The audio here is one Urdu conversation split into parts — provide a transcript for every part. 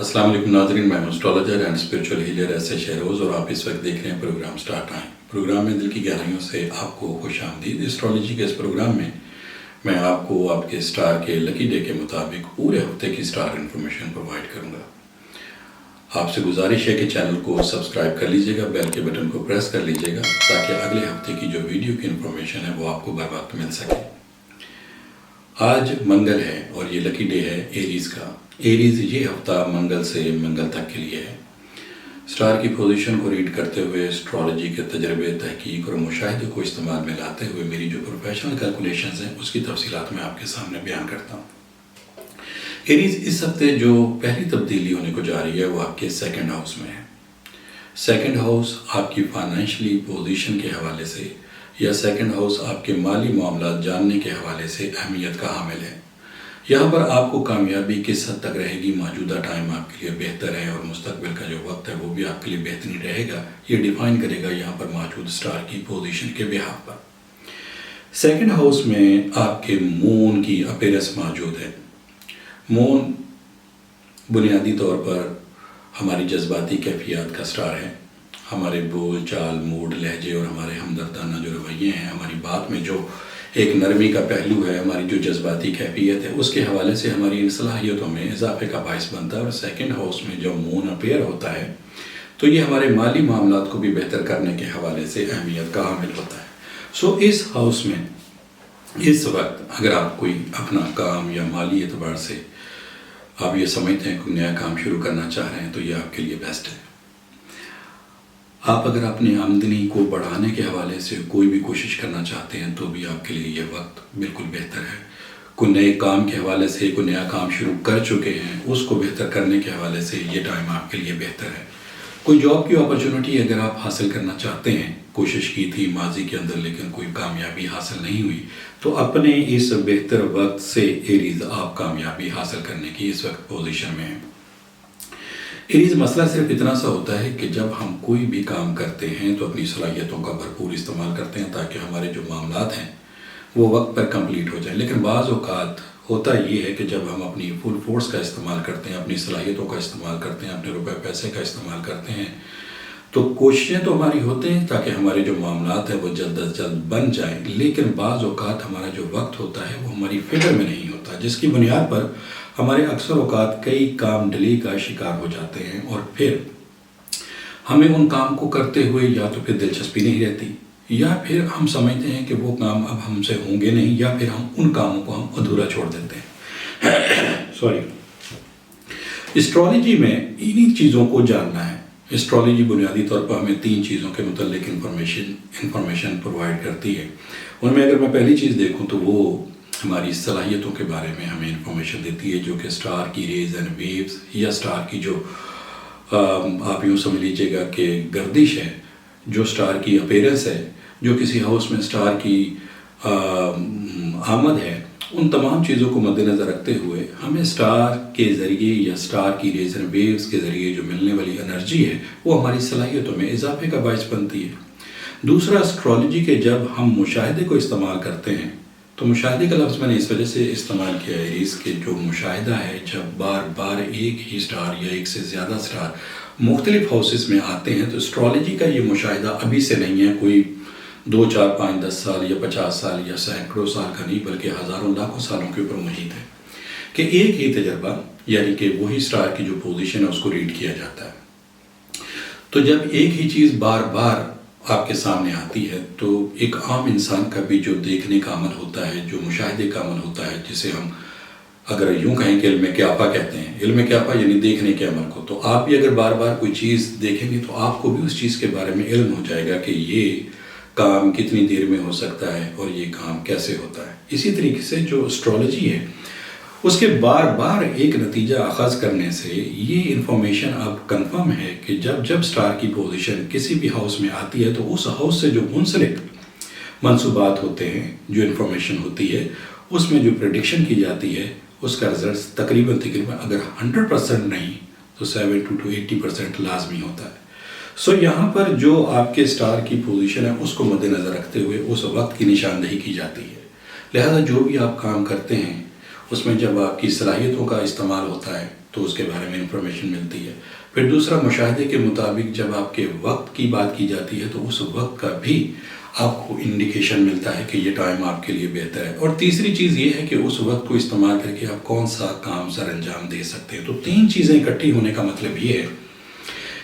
السلام علیکم ناظرین، میں اسٹرالوجر اینڈ اسپرچول ہیلر ایسے شہروز اور آپ اس وقت دیکھ رہے ہیں پروگرام سٹار ٹائم۔ پروگرام میں دل کی گہرائیوں سے آپ کو خوش آمدید۔ اسٹرالوجی کے اس پروگرام میں آپ کو آپ کے سٹار کے لکی ڈے کے مطابق پورے ہفتے کی سٹار انفارمیشن پرووائڈ کروں گا۔ آپ سے گزارش ہے کہ چینل کو سبسکرائب کر لیجئے گا، بیل کے بٹن کو پریس کر لیجئے گا تاکہ اگلے ہفتے کی جو ویڈیو کی انفارمیشن ہے وہ آپ کو بر وقت مل سکے۔ آج منگل ہے اور یہ لکی ڈے ہے ایریز کا۔ ایریز یہ ہفتہ منگل سے منگل تک کے لیے ہے۔ سٹار کی پوزیشن کو ریڈ کرتے ہوئے اسٹرالوجی کے تجربے، تحقیق اور مشاہدے کو استعمال میں لاتے ہوئے میری جو پروفیشنل کیلکولیشنز ہیں اس کی تفصیلات میں آپ کے سامنے بیان کرتا ہوں۔ ایریز اس ہفتے جو پہلی تبدیلی ہونے کو جا رہی ہے وہ آپ کے سیکنڈ ہاؤس میں ہے۔ سیکنڈ ہاؤس آپ کی فائنینشلی پوزیشن کے حوالے سے یا سیکنڈ ہاؤس آپ کے مالی معاملات جاننے کے حوالے سے اہمیت کا حامل ہے۔ یہاں پر آپ کو کامیابی کس حد تک رہے گی، موجودہ ٹائم آپ کے لیے بہتر ہے اور مستقبل کا جو وقت ہے وہ بھی آپ کے لیے بہترین رہے گا، یہ ڈیفائن کرے گا یہاں پر موجود سٹار کی پوزیشن کے بہاف پر۔ سیکنڈ ہاؤس میں آپ کے مون کی اپیرنس موجود ہے۔ مون بنیادی طور پر ہماری جذباتی کیفیات کا سٹار ہے۔ ہمارے بول چال، موڈ، لہجے اور ہمارے ہمدردانہ جو رویے ہیں، ہماری بات میں جو ایک نرمی کا پہلو ہے، ہماری جو جذباتی کیفیت ہے، اس کے حوالے سے ہماری ان صلاحیتوں میں اضافے کا باعث بنتا ہے۔ اور سیکنڈ ہاؤس میں جب مون اپیئر ہوتا ہے تو یہ ہمارے مالی معاملات کو بھی بہتر کرنے کے حوالے سے اہمیت کا حامل ہوتا ہے۔ اس ہاؤس میں اس وقت اگر آپ کوئی اپنا کام یا مالی اعتبار سے آپ یہ سمجھتے ہیں کوئی نیا کام شروع کرنا چاہ رہے ہیں تو یہ آپ کے لیے بیسٹ ہے۔ آپ اگر اپنی آمدنی کو بڑھانے کے حوالے سے کوئی بھی کوشش کرنا چاہتے ہیں تو بھی آپ کے لیے یہ وقت بالکل بہتر ہے۔ کوئی نئے کام کے حوالے سے کوئی نیا کام شروع کر چکے ہیں، اس کو بہتر کرنے کے حوالے سے یہ ٹائم آپ کے لیے بہتر ہے۔ کوئی جاب کی اپرچونٹی اگر آپ حاصل کرنا چاہتے ہیں، کوشش کی تھی ماضی کے اندر لیکن کوئی کامیابی حاصل نہیں ہوئی، تو اپنے اس بہتر وقت سے ایریز آپ کامیابی حاصل کرنے کی اس وقت پوزیشن میں ہیں۔ ایریز مسئلہ صرف اتنا سا ہوتا ہے کہ جب ہم کوئی بھی کام کرتے ہیں تو اپنی صلاحیتوں کا بھرپور استعمال کرتے ہیں تاکہ ہمارے جو معاملات ہیں وہ وقت پر کمپلیٹ ہو جائیں، لیکن بعض اوقات ہوتا یہ ہے کہ جب ہم اپنی فل فورس کا استعمال کرتے ہیں، اپنی صلاحیتوں کا استعمال کرتے ہیں، اپنے روپے پیسے کا استعمال کرتے ہیں، تو کوششیں تو ہماری ہوتے ہیں تاکہ ہمارے جو معاملات ہیں وہ جلد از جلد بن جائیں، لیکن بعض اوقات ہمارا جو وقت ہوتا ہے وہ ہماری فکر میں نہیں ہوتا، جس کی بنیاد پر ہمارے اکثر اوقات کئی کام ڈیلے کا شکار ہو جاتے ہیں اور پھر ہمیں ان کام کو کرتے ہوئے یا تو پھر دلچسپی نہیں رہتی یا پھر ہم سمجھتے ہیں کہ وہ کام اب ہم سے ہوں گے نہیں، یا پھر ہم ان کاموں کو ہم ادھورا چھوڑ دیتے ہیں۔ اسٹرالوجی میں انہی چیزوں کو جاننا ہے۔ اسٹرالوجی بنیادی طور پر ہمیں 3 چیزوں کے متعلق انفارمیشن پرووائڈ کرتی ہے۔ ان میں اگر میں پہلی چیز دیکھوں تو وہ ہماری صلاحیتوں کے بارے میں ہمیں انفارمیشن دیتی ہے، جو کہ سٹار کی ریز اینڈ ویوز یا سٹار کی جو آپ یوں سمجھ لیجئے گا کہ گردش ہے، جو سٹار کی اپیرنس ہے، جو کسی ہاؤس میں سٹار کی آمد ہے، ان تمام چیزوں کو مد نظر رکھتے ہوئے ہمیں سٹار کے ذریعے یا سٹار کی ریز اینڈ ویوز کے ذریعے جو ملنے والی انرجی ہے وہ ہماری صلاحیتوں میں اضافے کا باعث بنتی ہے۔ دوسرا، اسٹرالوجی کے جب ہم مشاہدے کو استعمال کرتے ہیں تو مشاہدے کا لفظ میں نے اس وجہ سے استعمال کیا ہے اس کے جو مشاہدہ ہے، جب بار بار ایک ہی سٹار یا ایک سے زیادہ سٹار مختلف ہاؤسز میں آتے ہیں تو اسٹرالوجی کا یہ مشاہدہ ابھی سے نہیں ہے، کوئی 2، 4، 5، 10 سال یا 50 سال یا سینکڑوں سال کا نہیں، بلکہ ہزاروں لاکھوں سالوں کے اوپر محیط ہے کہ ایک ہی تجربہ یعنی کہ وہی سٹار کی جو پوزیشن ہے اس کو ریڈ کیا جاتا ہے۔ تو جب ایک ہی چیز بار بار آپ کے سامنے آتی ہے تو ایک عام انسان کا بھی جو دیکھنے کا عمل ہوتا ہے، جو مشاہدے کا عمل ہوتا ہے، جسے ہم اگر یوں کہیں کہ علم کیافہ کہتے ہیں، علم کیافہ یعنی دیکھنے کے عمل کو، تو آپ بھی اگر بار بار کوئی چیز دیکھیں گے تو آپ کو بھی اس چیز کے بارے میں علم ہو جائے گا کہ یہ کام کتنی دیر میں ہو سکتا ہے اور یہ کام کیسے ہوتا ہے۔ اسی طریقے سے جو اسٹرالوجی ہے اس کے بار بار ایک نتیجہ اخذ کرنے سے یہ انفارمیشن اب کنفرم ہے کہ جب سٹار کی پوزیشن کسی بھی ہاؤس میں آتی ہے تو اس ہاؤس سے جو منسلک منصوبات ہوتے ہیں، جو انفارمیشن ہوتی ہے، اس میں جو پریڈکشن کی جاتی ہے اس کا رزلٹس تقریباً اگر 100% نہیں تو 70 to 80% لازمی ہوتا ہے۔ یہاں پر جو آپ کے سٹار کی پوزیشن ہے اس کو مد نظر رکھتے ہوئے اس وقت کی نشاندہی کی جاتی ہے، لہذا جو بھی آپ کام کرتے ہیں اس میں جب آپ کی صلاحیتوں کا استعمال ہوتا ہے تو اس کے بارے میں انفارمیشن ملتی ہے. پھر دوسرا مشاہدے کے مطابق جب آپ کے وقت کی بات کی جاتی ہے تو اس وقت کا بھی آپ کو انڈیکیشن ملتا ہے کہ یہ ٹائم آپ کے لیے بہتر ہے. اور تیسری چیز یہ ہے کہ اس وقت کو استعمال کر کے آپ کون سا کام سر انجام دے سکتے ہیں. تو 3 چیزیں اکٹھی ہونے کا مطلب یہ ہے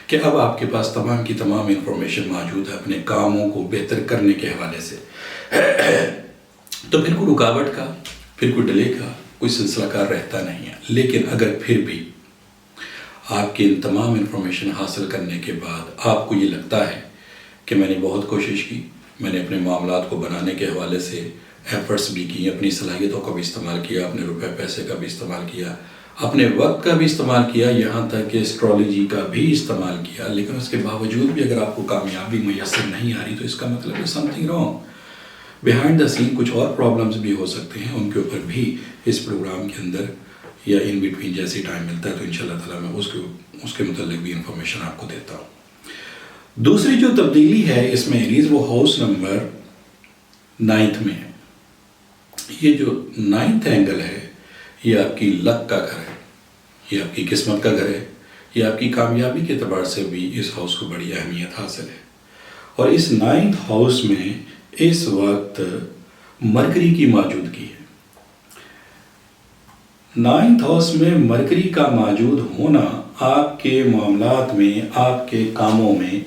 کہ اب آپ کے پاس تمام کی تمام انفارمیشن موجود ہے اپنے کاموں کو بہتر کرنے کے حوالے سے. تو پھر کوئی رکاوٹ کا، پھر کوئی ڈیلے کا کوئی سلسلہ کار رہتا نہیں ہے. لیکن اگر پھر بھی آپ کی ان تمام انفارمیشن حاصل کرنے کے بعد آپ کو یہ لگتا ہے کہ میں نے بہت کوشش کی، میں نے اپنے معاملات کو بنانے کے حوالے سے ایفرٹس بھی کی، اپنی صلاحیتوں کا بھی استعمال کیا، اپنے روپے پیسے کا بھی استعمال کیا، اپنے وقت کا بھی استعمال کیا، یہاں تک کہ اسٹرالوجی کا بھی استعمال کیا، لیکن اس کے باوجود بھی اگر آپ کو کامیابی میسر نہیں آ رہی تو اس کا مطلب ہے something wrong. Behind the scene کچھ اور پرابلمس بھی ہو سکتے ہیں، ان کے اوپر بھی اس پروگرام کے اندر یا ان بٹوین جیسے ٹائم ملتا ہے تو انشاءاللہ تعالیٰ میں اس کے متعلق بھی انفارمیشن آپ کو دیتا ہوں. دوسری جو تبدیلی ہے اس میں ایریز وہ ہاؤس نمبر 9 میں ہے. یہ جو 9th اینگل ہے یہ آپ کی لک کا گھر ہے، یہ آپ کی قسمت کا گھر ہے، یہ آپ کی کامیابی کے اعتبار سے بھی اس ہاؤس کو بڑی اہمیت حاصل ہے. اور اس 9th ہاؤس میں اس وقت مرکری کی موجودگی ہے. 9th ہاؤس میں مرکری کا موجود ہونا آپ کے معاملات میں، آپ کے کاموں میں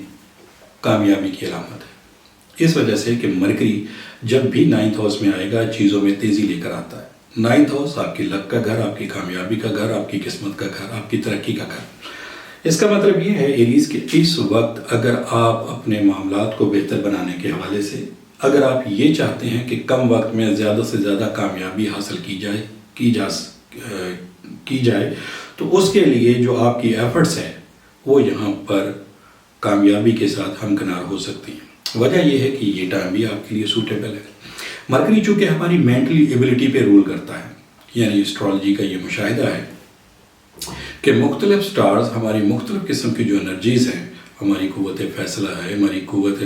کامیابی کی علامت ہے. اس وجہ سے کہ مرکری جب بھی 9th ہاؤس میں آئے گا چیزوں میں تیزی لے کر آتا ہے. 9th ہاؤس آپ کی لک کا گھر، آپ کی کامیابی کا گھر، آپ کی قسمت کا گھر، آپ کی ترقی کا گھر. اس کا مطلب یہ ہے ایریز کہ اس وقت اگر آپ اپنے معاملات کو بہتر بنانے کے حوالے سے اگر آپ یہ چاہتے ہیں کہ کم وقت میں زیادہ سے زیادہ کامیابی حاصل کی جائے تو اس کے لیے جو آپ کی ایفرٹس ہیں وہ یہاں پر کامیابی کے ساتھ ہمکنار ہو سکتی ہیں. وجہ یہ ہے کہ یہ ٹائم بھی آپ کے لیے سوٹیبل ہے. مرکری چونکہ ہماری مینٹلی ایبلٹی پہ رول کرتا ہے، یعنی اسٹرالوجی کا یہ مشاہدہ ہے کہ مختلف سٹارز ہماری مختلف قسم کی جو انرجیز ہیں، ہماری قوت فیصلہ ہے، ہماری قوت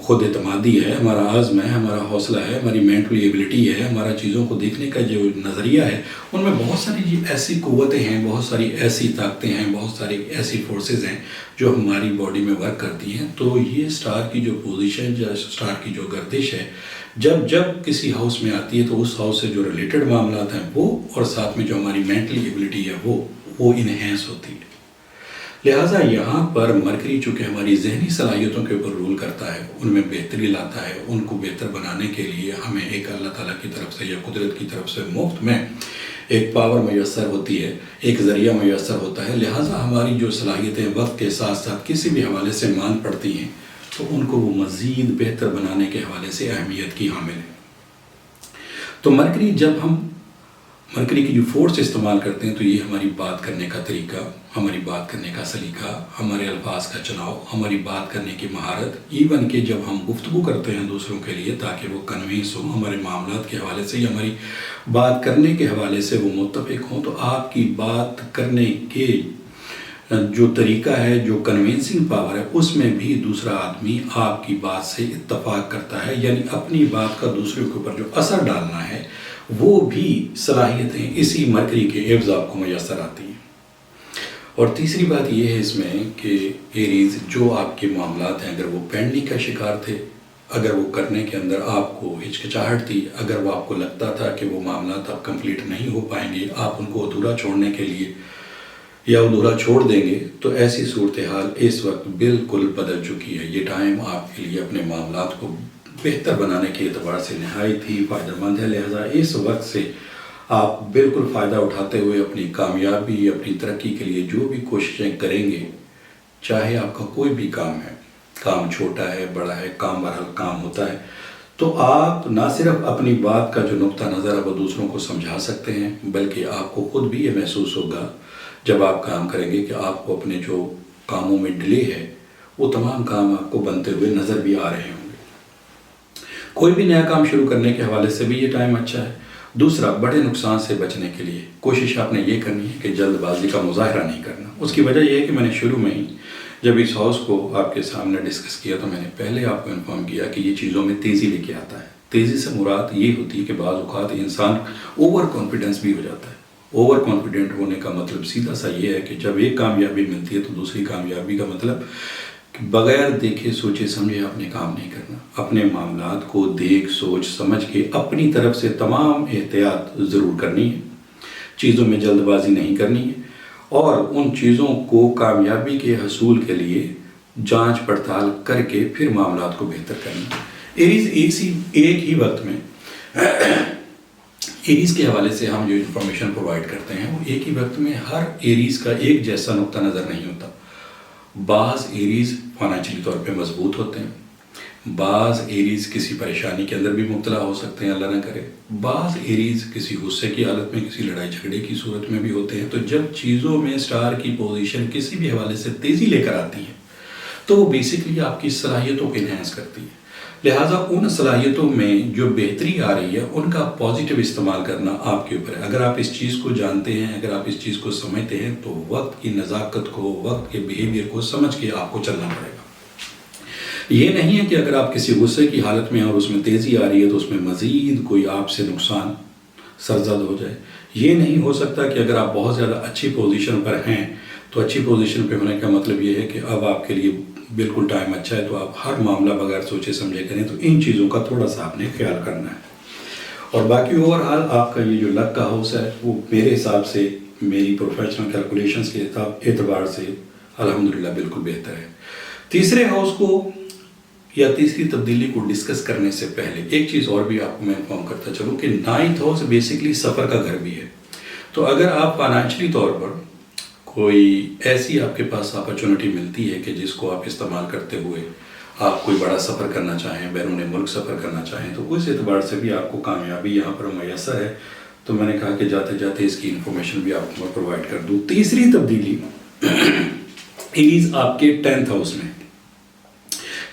خود اعتمادی ہے، ہمارا عزم ہے، ہمارا حوصلہ ہے، ہماری مینٹلی ایبلٹی ہے، ہمارا چیزوں کو دیکھنے کا جو نظریہ ہے، ان میں بہت ساری ایسی قوتیں ہیں، بہت ساری ایسی طاقتیں ہیں، بہت ساری ایسی فورسز ہیں جو ہماری باڈی میں ورک کرتی ہیں. تو یہ سٹار کی جو پوزیشن یا سٹار کی جو گردش ہے جب کسی ہاؤس میں آتی ہے تو اس ہاؤس سے جو ریلیٹڈ معاملات ہیں وہ اور ساتھ میں جو ہماری مینٹلی ایبلٹی ہے وہ انہینس ہوتی ہے. لہٰذا یہاں پر مرکری چونکہ ہماری ذہنی صلاحیتوں کے اوپر رول کرتا ہے، ان میں بہتری لاتا ہے. ان کو بہتر بنانے کے لیے ہمیں ایک اللہ تعالیٰ کی طرف سے یا قدرت کی طرف سے مفت میں ایک پاور میسر ہوتی ہے، ایک ذریعہ میسر ہوتا ہے. لہٰذا ہماری جو صلاحیتیں وقت کے ساتھ ساتھ کسی بھی حوالے سے مان پڑتی ہیں تو ان کو وہ مزید بہتر بنانے کے حوالے سے اہمیت کی حامل ہے. تو مرکری کی جو فورس استعمال کرتے ہیں تو یہ ہماری بات کرنے کا طریقہ، ہماری بات کرنے کا سلیقہ، ہمارے الفاظ کا چناؤ، ہماری بات کرنے کی مہارت، ایون کہ جب ہم گفتگو کرتے ہیں دوسروں کے لیے تاکہ وہ کنوینس ہوں ہمارے معاملات کے حوالے سے یا ہماری بات کرنے کے حوالے سے وہ متفق ہوں، تو آپ کی بات کرنے کے جو طریقہ ہے، جو کنوینسنگ پاور ہے، اس میں بھی دوسرا آدمی آپ کی بات سے اتفاق کرتا ہے. یعنی اپنی بات کا دوسرے کے اوپر جو اثر ڈالنا ہے وہ بھی صلاحیتیں اسی مرکری کے عوض آپ کو میسر آتی ہیں. اور تیسری بات یہ ہے اس میں کہ ایریز جو آپ کے معاملات ہیں اگر وہ پینڈنگ کا شکار تھے، اگر وہ کرنے کے اندر آپ کو ہچکچاہٹ تھی، اگر وہ آپ کو لگتا تھا کہ وہ معاملات آپ کمپلیٹ نہیں ہو پائیں گے، آپ ان کو ادھورا چھوڑنے کے لیے یا ادھورا چھوڑ دیں گے، تو ایسی صورتحال اس وقت بالکل بدل چکی ہے. یہ ٹائم آپ کے لیے اپنے معاملات کو بہتر بنانے کے اعتبار سے نہایت ہی فائدہ مند ہے. لہٰذا اس وقت سے آپ بالکل فائدہ اٹھاتے ہوئے اپنی کامیابی، اپنی ترقی کے لیے جو بھی کوششیں کریں گے، چاہے آپ کا کوئی بھی کام ہے، کام چھوٹا ہے بڑا ہے، کام بہرحال کام ہوتا ہے، تو آپ نہ صرف اپنی بات کا جو نقطہ نظر ہے وہ دوسروں کو سمجھا سکتے ہیں، بلکہ آپ کو خود بھی یہ محسوس ہوگا جب آپ کام کریں گے کہ آپ کو اپنے جو کاموں میں ڈیلے ہے وہ تمام کام آپ کو بنتے ہوئے نظر بھی آ رہے ہوں گے. کوئی بھی نیا کام شروع کرنے کے حوالے سے بھی یہ ٹائم اچھا ہے. دوسرا، بڑے نقصان سے بچنے کے لیے کوشش آپ نے یہ کرنی ہے کہ جلد بازی کا مظاہرہ نہیں کرنا. اس کی وجہ یہ ہے کہ میں نے شروع میں ہی جب اس ہاؤس کو آپ کے سامنے ڈسکس کیا تو میں نے پہلے آپ کو انفارم کیا کہ یہ چیزوں میں تیزی لے کے آتا ہے. تیزی سے مراد یہ ہوتی ہے کہ بعض اوقات انسان اوور کانفیڈنس بھی ہو جاتا ہے. اوور کانفیڈنٹ ہونے کا مطلب سیدھا سا یہ ہے کہ جب ایک کامیابی ملتی ہے تو دوسری کامیابی کا مطلب بغیر دیکھے سوچے سمجھے آپ نے کام نہیں کرنا. اپنے معاملات کو دیکھ سوچ سمجھ کے اپنی طرف سے تمام احتیاط ضرور کرنی ہے. چیزوں میں جلد بازی نہیں کرنی ہے اور ان چیزوں کو کامیابی کے حصول کے لیے جانچ پڑتال کر کے پھر معاملات کو بہتر کرنا. ایریز ایک ہی وقت میں ایریز کے حوالے سے ہم جو انفارمیشن پرووائڈ کرتے ہیں وہ ایک ہی وقت میں ہر ایریز کا ایک جیسا نقطہ نظر نہیں ہوتا. بعض ایریز فائنینشلی طور پہ مضبوط ہوتے ہیں، بعض ایریز کسی پریشانی کے اندر بھی مبتلا ہو سکتے ہیں، اللہ نہ کرے، بعض ایریز کسی غصے کی حالت میں کسی لڑائی جھگڑے کی صورت میں بھی ہوتے ہیں. تو جب چیزوں میں سٹار کی پوزیشن کسی بھی حوالے سے تیزی لے کر آتی ہے تو وہ بیسکلی آپ کی صلاحیتوں کو انہینس کرتی ہے. لہٰذا ان صلاحیتوں میں جو بہتری آ رہی ہے ان کا پازیٹیو استعمال کرنا آپ کے اوپر ہے. اگر آپ اس چیز کو جانتے ہیں، اگر آپ اس چیز کو سمجھتے ہیں تو وقت کی نزاکت کو، وقت کے بیہیویئر کو سمجھ کے آپ کو چلنا پڑے گا. یہ نہیں ہے کہ اگر آپ کسی غصے کی حالت میں اور اس میں تیزی آ رہی ہے تو اس میں مزید کوئی آپ سے نقصان سرزد ہو جائے. یہ نہیں ہو سکتا کہ اگر آپ بہت زیادہ اچھی پوزیشن پر ہیں تو اچھی پوزیشن پہ ہونے کا مطلب یہ ہے کہ اب آپ کے لیے بالکل ٹائم اچھا ہے تو آپ ہر معاملہ بغیر سوچے سمجھے کریں. تو ان چیزوں کا تھوڑا سا آپ نے خیال کرنا ہے. اور باقی اوورآل آپ کا یہ جو لک کا ہاؤس ہے وہ میرے حساب سے، میری پروفیشنل کیلکولیشنز کے اعتبار سے الحمدللہ بالکل بہتر ہے. تیسرے ہاؤس کو یا تیسری تبدیلی کو ڈسکس کرنے سے پہلے ایک چیز اور بھی آپ کو میں انفارم کرتا چلوں کہ 9th ہاؤس بیسکلی سفر کا گھر بھی ہے. تو اگر آپ فائنینشلی طور پر کوئی ایسی آپ کے پاس اپرچونٹی ملتی ہے کہ جس کو آپ استعمال کرتے ہوئے آپ کوئی بڑا سفر کرنا چاہیں، بیرون ملک سفر کرنا چاہیں، تو اس اعتبار سے بھی آپ کو کامیابی یہاں پر میسر ہے. تو میں نے کہا کہ جاتے جاتے اس کی انفارمیشن بھی آپ کو میں پرووائڈ کر دوں. تیسری تبدیلی ایریز آپ کے 10th ہاؤس میں.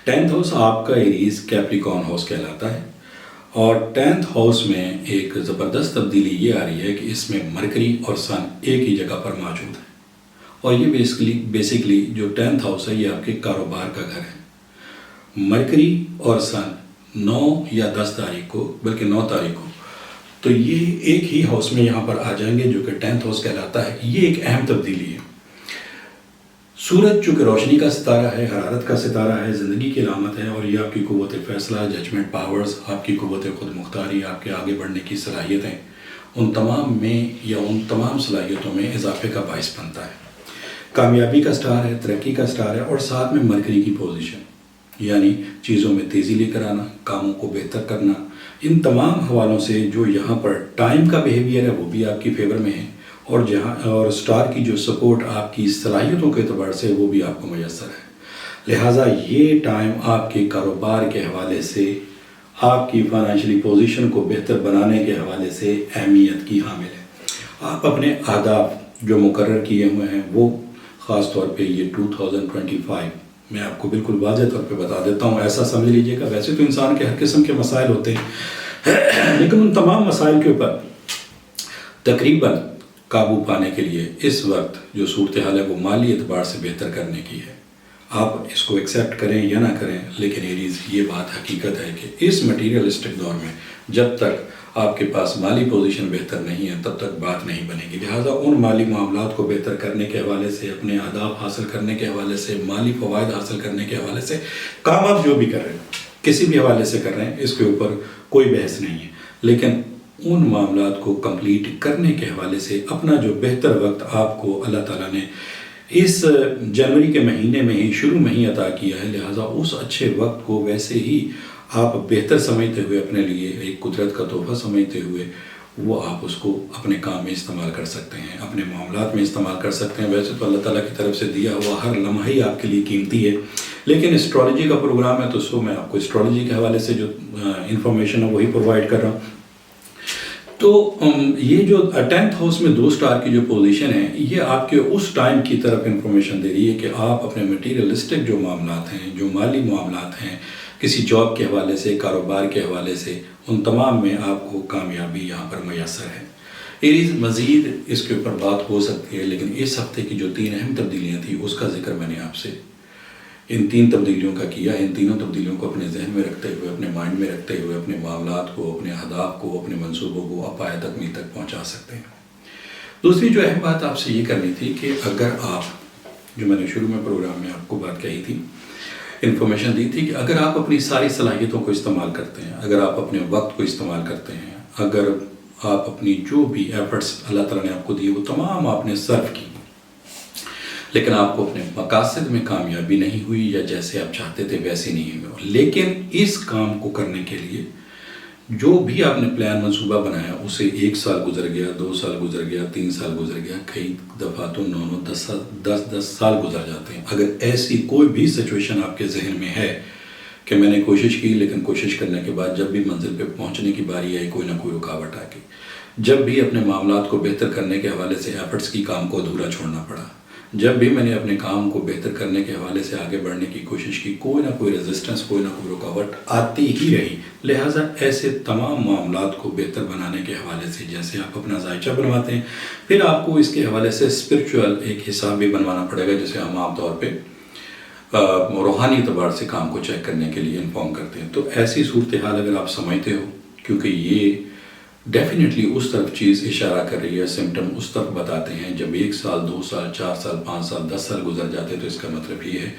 10th ہاؤس آپ کا ایریز کیپریکارن ہاؤس کہلاتا ہے اور 10th ہاؤس میں ایک زبردست تبدیلی یہ آ رہی ہے کہ اس میں مرکری اور سن ایک ہی جگہ پر موجود ہے. اور یہ بیسکلی جو 10th ہاؤس ہے یہ آپ کے کاروبار کا گھر ہے. مرکری اور سن 9 یا 10 تاریخ کو، بلکہ 9 تاریخ کو، تو یہ ایک ہی ہاؤس میں یہاں پر آ جائیں گے جو کہ 10th ہاؤس کہلاتا ہے. یہ ایک اہم تبدیلی ہے. سورج چونکہ روشنی کا ستارہ ہے، حرارت کا ستارہ ہے، زندگی کی علامت ہے اور یہ آپ کی قوت فیصلہ، ججمنٹ پاورز، آپ کی قوت خود مختاری، آپ کے آگے بڑھنے کی صلاحیتیں، ان تمام میں یا ان تمام صلاحیتوں میں اضافے کا باعث بنتا ہے. کامیابی کا سٹار ہے، ترقی کا سٹار ہے اور ساتھ میں مرکری کی پوزیشن، یعنی چیزوں میں تیزی لے کر آنا، کاموں کو بہتر کرنا. ان تمام حوالوں سے جو یہاں پر ٹائم کا بیہیویئر ہے وہ بھی آپ کی فیور میں ہے اور سٹار کی جو سپورٹ آپ کی صلاحیتوں کے اعتبار سے وہ بھی آپ کو میسر ہے. لہٰذا یہ ٹائم آپ کے کاروبار کے حوالے سے، آپ کی فائنینشلی پوزیشن کو بہتر بنانے کے حوالے سے اہمیت کی حامل ہے. آپ اپنے اہداف جو مقرر کیے ہوئے ہیں وہ خاص طور پہ یہ 2025 میں آپ کو بالکل واضح طور پہ بتا دیتا ہوں. ایسا سمجھ لیجئے گا ویسے تو انسان کے ہر قسم کے مسائل ہوتے ہیں لیکن ان تمام مسائل کے اوپر تقریباً قابو پانے کے لیے اس وقت جو صورتحال ہے وہ مالی اعتبار سے بہتر کرنے کی ہے. آپ اس کو ایکسیپٹ کریں یا نہ کریں لیکن ایریز یہ بات حقیقت ہے کہ اس مٹیریلسٹک دور میں جب تک آپ کے پاس مالی پوزیشن بہتر نہیں ہے تب تک بات نہیں بنے گی. لہٰذا ان مالی معاملات کو بہتر کرنے کے حوالے سے، اپنے اہداف حاصل کرنے کے حوالے سے، مالی فوائد حاصل کرنے کے حوالے سے کام آپ جو بھی کر رہے ہیں، کسی بھی حوالے سے کر رہے ہیں، اس کے اوپر کوئی بحث نہیں ہے. لیکن ان معاملات کو کمپلیٹ کرنے کے حوالے سے اپنا جو بہتر وقت آپ کو اللہ تعالیٰ نے اس جنوری کے مہینے میں ہی شروع میں ہی عطا کیا ہے. لہٰذا اس اچھے وقت کو ویسے ہی آپ بہتر سمجھتے ہوئے، اپنے لیے ایک قدرت کا تحفہ سمجھتے ہوئے وہ آپ اس کو اپنے کام میں استعمال کر سکتے ہیں، اپنے معاملات میں استعمال کر سکتے ہیں. ویسے تو اللہ تعالیٰ کی طرف سے دیا ہوا ہر لمحہ ہی آپ کے لیے قیمتی ہے لیکن اسٹرالوجی کا پروگرام ہے تو میں آپ کو اسٹرالوجی کے حوالے سے جو انفارمیشن ہے وہی پرووائڈ کر رہا ہوں. تو یہ جو 10th ہاؤس میں 2 سٹار کی جو پوزیشن ہے یہ آپ کے اس ٹائم کی طرف انفارمیشن دے رہی ہے کہ آپ اپنے مٹیریلسٹک جو معاملات ہیں، جو مالی معاملات ہیں، کسی جاب کے حوالے سے، کاروبار کے حوالے سے، ان تمام میں آپ کو کامیابی یہاں پر میسر ہے. ایریز مزید اس کے اوپر بات ہو سکتی ہے لیکن اس ہفتے کی جو 3 اہم تبدیلیاں تھیں اس کا ذکر میں نے آپ سے ان 3 تبدیلیوں کا کیا. ان تینوں تبدیلیوں کو اپنے ذہن میں رکھتے ہوئے، اپنے مائنڈ میں رکھتے ہوئے، اپنے معاملات کو، اپنے اہداف کو، اپنے منصوبوں کو آپ پایہ تکمیل تک پہنچا سکتے ہیں. دوسری جو اہم بات آپ سے یہ کرنی تھی کہ اگر آپ، جو میں نے شروع میں پروگرام میں آپ کو بات کہی تھی، انفارمیشن دی تھی کہ اگر آپ اپنی ساری صلاحیتوں کو استعمال کرتے ہیں، اگر آپ اپنے وقت کو استعمال کرتے ہیں، اگر آپ اپنی جو بھی ایفرٹس اللہ تعالیٰ نے آپ کو دیے وہ تمام آپ نے صرف کی، لیکن آپ کو اپنے مقاصد میں کامیابی نہیں ہوئی یا جیسے آپ چاہتے تھے ویسے نہیں ہوئی، لیکن اس کام کو کرنے کے لیے جو بھی آپ نے پلان منصوبہ بنایا اسے 1 سال گزر گیا، 2 سال گزر گیا، 3 سال گزر گیا، کئی دفعہ تو 9-10 سال گزر جاتے ہیں۔ اگر ایسی کوئی بھی سچویشن آپ کے ذہن میں ہے کہ میں نے کوشش کی لیکن کوشش کرنے کے بعد جب بھی منزل پہ پہنچنے کی باری آئی کوئی نہ کوئی رکاوٹ آ گئی، جب بھی اپنے معاملات کو بہتر کرنے کے حوالے سے ایفرٹس کی کام کو ادھورا چھوڑنا پڑا، جب بھی میں نے اپنے کام کو بہتر کرنے کے حوالے سے آگے بڑھنے کی کوشش کی، کوئی نہ کوئی ریزسٹنس، کوئی نہ کوئی رکاوٹ آتی ہی رہی۔ لہٰذا ایسے تمام معاملات کو بہتر بنانے کے حوالے سے جیسے آپ اپنا ذائچہ بنواتے ہیں، پھر آپ کو اس کے حوالے سے اسپرچول ایک حساب بھی بنوانا پڑے گا، جسے ہم عام طور پہ روحانی اعتبار سے کام کو چیک کرنے کے لیے انفارم کرتے ہیں۔ تو ایسی صورتحال اگر آپ سمجھتے ہو، کیونکہ یہ ڈیفینیٹلی اس طرف چیز اشارہ کر رہی ہے، سمٹم اس طرف بتاتے ہیں، جب 1 سال 2 سال 4 سال 5 سال 10 سال گزر جاتے ہیں تو اس کا مطلب یہ ہے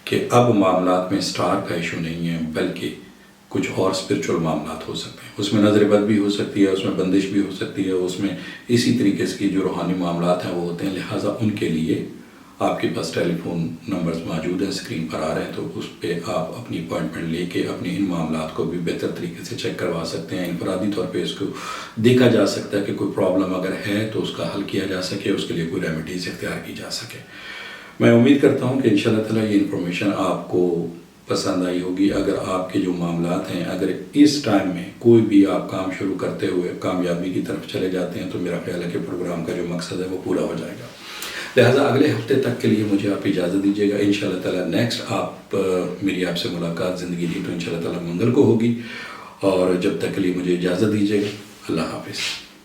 کہ اب معاملات میں سٹار کا ایشو نہیں ہے، بلکہ کچھ اور اسپرچول معاملات ہو سکتے ہیں۔ اس میں نظر بد بھی ہو سکتی ہے، اس میں بندش بھی ہو سکتی ہے، اس میں اسی طریقے سے جو روحانی معاملات ہیں وہ ہوتے ہیں۔ لہٰذا ان کے لیے آپ کے پاس ٹیلی فون نمبرز موجود ہیں، اسکرین پر آ رہے ہیں، تو اس پہ آپ اپنی اپوائنٹمنٹ لے کے اپنے ان معاملات کو بھی بہتر طریقے سے چیک کروا سکتے ہیں۔ انفرادی طور پہ اس کو دیکھا جا سکتا ہے کہ کوئی پرابلم اگر ہے تو اس کا حل کیا جا سکے، اس کے لیے کوئی ریمیڈیز اختیار کی جا سکے۔ میں امید کرتا ہوں کہ انشاءاللہ تعالیٰ یہ انفارمیشن آپ کو پسند آئی ہوگی۔ اگر آپ کے جو معاملات ہیں، اگر اس ٹائم میں کوئی بھی آپ کام شروع کرتے ہوئے کامیابی کی طرف چلے جاتے ہیں تو میرا خیال ہے کہ پروگرام کا جو مقصد ہے وہ پورا ہو جائے گا۔ لہٰذا اگلے ہفتے تک کے لیے مجھے آپ اجازت دیجیے گا۔ انشاءاللہ تعالیٰ نیکسٹ میری آپ سے ملاقات زندگی دی تو انشاءاللہ تعالیٰ منگل کو ہوگی، اور جب تک کے لیے مجھے اجازت دیجیے گا۔ اللہ حافظ۔